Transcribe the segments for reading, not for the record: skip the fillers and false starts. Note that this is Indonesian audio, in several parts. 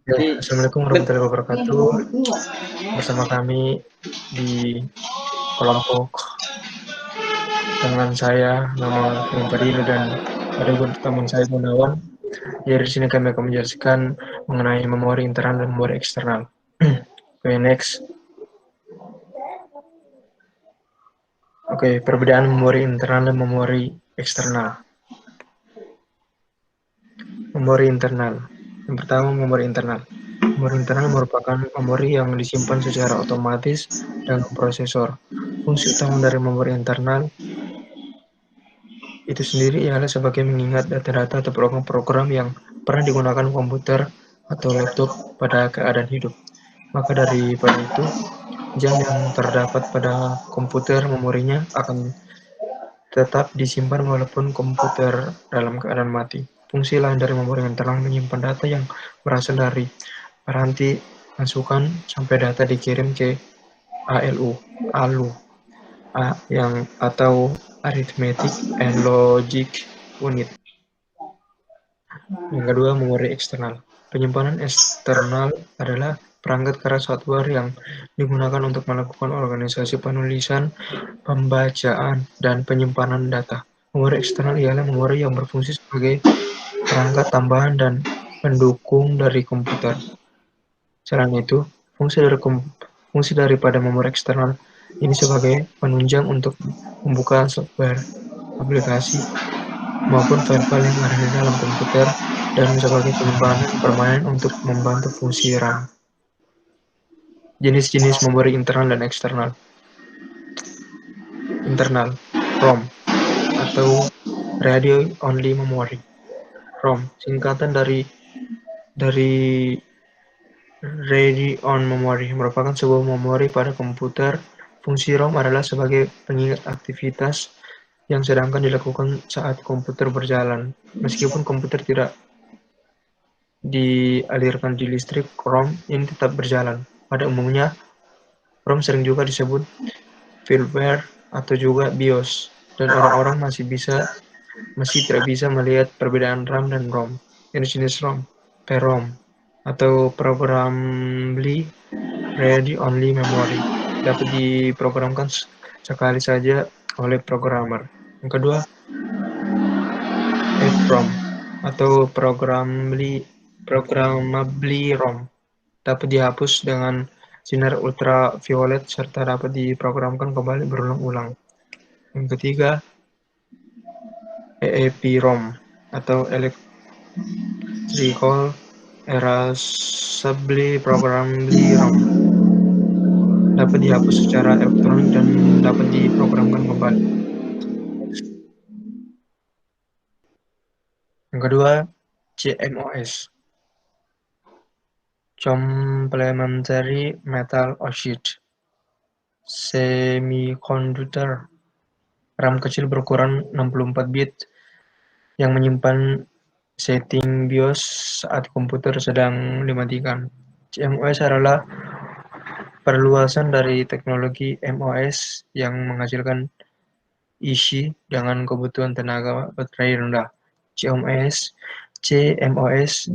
Ya, Assalamualaikum warahmatullahi wabarakatuh. Bersama kami di kelompok dengan saya, nama Film Fadil dan ada teman saya Gunawan. Jadi di sini kami akan menjelaskan mengenai memori internal dan memori eksternal. Oke, next. Oke, perbedaan memori internal dan memori eksternal. Memori internal. Yang pertama, memori internal. Memori internal merupakan memori yang disimpan secara otomatis dalam prosesor. Fungsi utama dari memori internal itu sendiri ialah sebagai mengingat data-data atau program-program yang pernah digunakan komputer atau laptop pada keadaan hidup. Maka daripada itu, jam yang terdapat pada komputer memorinya akan tetap disimpan walaupun komputer dalam keadaan mati. Fungsi lain dari memori internal menyimpan data yang berasal dari peranti masukan sampai data dikirim ke ALU, yang atau Arithmetic and Logic Unit. Yang kedua, memori eksternal. Penyimpanan eksternal adalah perangkat keras hardware yang digunakan untuk melakukan organisasi penulisan, pembacaan, dan penyimpanan data. Memori eksternal ialah memori yang berfungsi sebagai perangkat tambahan dan pendukung dari komputer. Selain itu, fungsi daripada memori eksternal ini sebagai penunjang untuk membuka software, aplikasi, maupun file-file yang ada di dalam komputer dan sebagai penyimpanan permanen untuk membantu fungsi RAM. Jenis-jenis memori internal dan eksternal. Internal, ROM, atau Radio Only Memory. ROM, singkatan dari Ready On Memory, merupakan sebuah memori pada komputer. Fungsi ROM adalah sebagai pengingat aktivitas yang sedangkan dilakukan saat komputer berjalan. Meskipun komputer tidak dialirkan di listrik, ROM ini tetap berjalan. Pada umumnya, ROM sering juga disebut firmware atau juga BIOS, dan orang-orang masih tidak bisa melihat perbedaan RAM dan ROM. Jenis ROM, PROM, atau Programmable Read Only Memory, dapat diprogramkan sekali saja oleh programmer. Yang kedua, EEPROM, atau Programmable ROM, dapat dihapus dengan sinar ultraviolet serta dapat diprogramkan kembali berulang-ulang. Yang ketiga, EEPROM, atau Electrical Erasable Programmable ROM, dapat dihapus secara elektronik dan dapat diprogramkan kembali. Yang kedua, CMOS, Complementary Metal Oxide Semiconductor, RAM kecil berukuran 64 bit yang menyimpan setting BIOS saat komputer sedang dimatikan. CMOS adalah perluasan dari teknologi MOS yang menghasilkan isi dengan kebutuhan tenaga baterai rendah. CMOS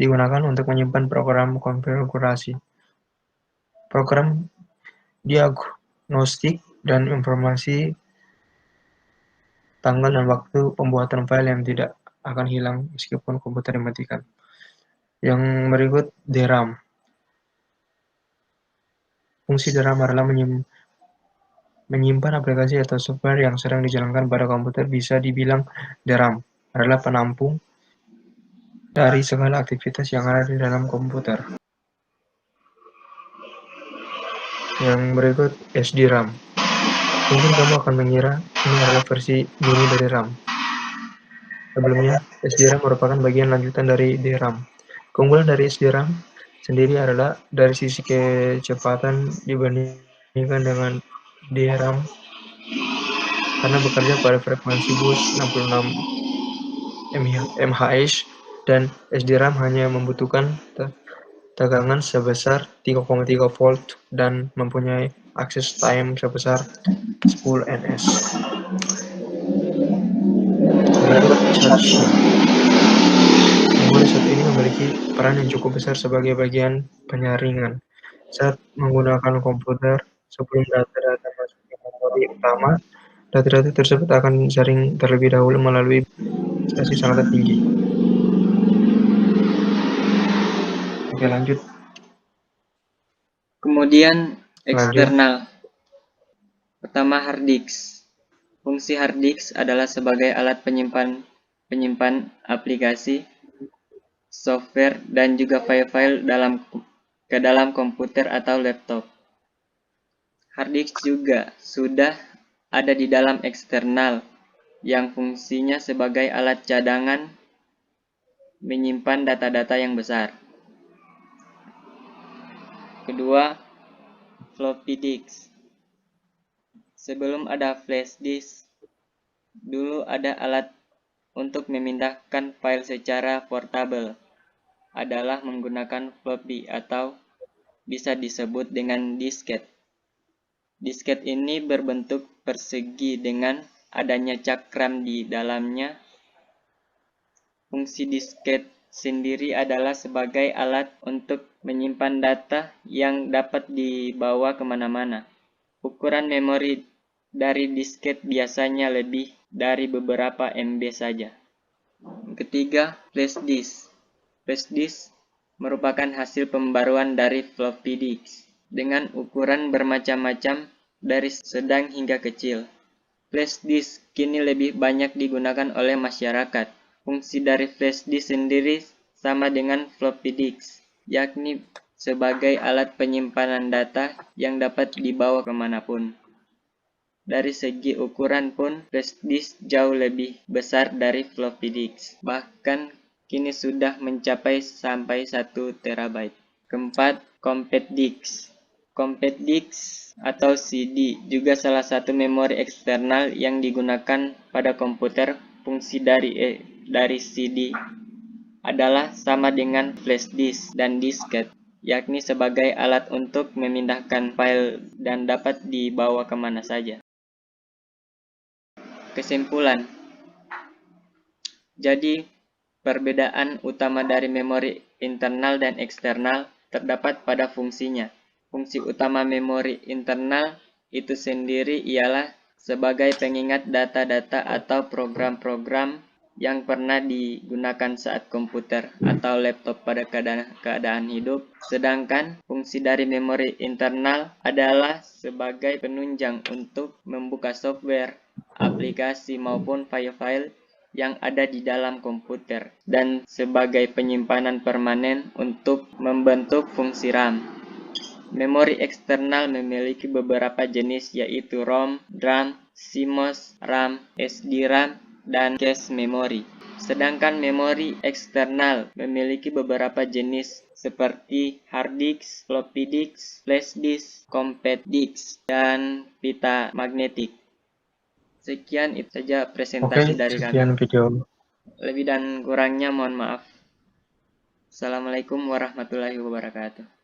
digunakan untuk menyimpan program konfigurasi, program diagnostik, dan informasi tanggal dan waktu pembuatan file yang tidak akan hilang meskipun komputer dimatikan. Yang berikut, DRAM. Fungsi DRAM adalah menyimpan aplikasi atau software yang sedang dijalankan pada komputer. Bisa dibilang DRAM adalah penampung dari segala aktivitas yang ada di dalam komputer. Yang berikut, SD-RAM. Mungkin kamu akan mengira ini adalah versi mini dari RAM. Sebelumnya, SD-RAM merupakan bagian lanjutan dari DRAM. Keunggulan dari SD-RAM sendiri adalah dari sisi kecepatan dibandingkan dengan DRAM karena bekerja pada frekuensi bus 66 MHz dan SD-RAM hanya membutuhkan tegangan sebesar 3,3 volt dan mempunyai access time sebesar 10 ns. Berikut charge. Memori satu ini memiliki peran yang cukup besar sebagai bagian penyaringan. Saat menggunakan komputer, sebelum data-data masuk ke memori utama, data-data tersebut akan disaring terlebih dahulu melalui proses sangat tinggi. Oke, lanjut. Kemudian eksternal. Pertama, hard disk. Fungsi hard disk adalah sebagai alat penyimpan aplikasi, software, dan juga file-file ke dalam komputer atau laptop. Hard disk juga sudah ada di dalam eksternal, yang fungsinya sebagai alat cadangan menyimpan data-data yang besar. Kedua, floppy disk. Sebelum ada flash disk, dulu ada alat untuk memindahkan file secara portable, adalah menggunakan floppy atau bisa disebut dengan disket. Disket ini berbentuk persegi dengan adanya cakram di dalamnya. Fungsi disket sendiri adalah sebagai alat untuk menyimpan data yang dapat dibawa kemana-mana. Ukuran memori dari disket biasanya lebih dari beberapa MB saja. Ketiga, flash disk. Flash disk merupakan hasil pembaruan dari floppy disk dengan ukuran bermacam-macam dari sedang hingga kecil. Flash disk kini lebih banyak digunakan oleh masyarakat. Fungsi dari flash disk sendiri sama dengan floppy disk, yakni sebagai alat penyimpanan data yang dapat dibawa kemanapun. Dari segi ukuran pun, flash disk jauh lebih besar dari floppy disk. Bahkan kini sudah mencapai sampai 1 terabyte. Keempat, compact disk. Compact disk atau CD juga salah satu memori eksternal yang digunakan pada komputer. Fungsi dari CD adalah sama dengan flash disk dan disket, yakni sebagai alat untuk memindahkan file dan dapat dibawa kemana saja. Kesimpulan, jadi perbedaan utama dari memori internal dan eksternal terdapat pada fungsinya. Fungsi utama memori internal itu sendiri ialah sebagai pengingat data-data atau program-program yang pernah digunakan saat komputer atau laptop pada keadaan hidup. Sedangkan fungsi dari memori internal adalah sebagai penunjang untuk membuka software, aplikasi maupun file-file yang ada di dalam komputer dan sebagai penyimpanan permanen untuk membentuk fungsi RAM. Memori eksternal memiliki beberapa jenis yaitu ROM, DRAM, CMOS, RAM, SD-RAM, dan cache memory. Sedangkan memori eksternal memiliki beberapa jenis seperti hard disk, floppy disk, flash disk, compact disk, dan pita magnetik. Sekian itu saja presentasi dari kami. Video. Lebih dan kurangnya mohon maaf. Assalamualaikum warahmatullahi wabarakatuh.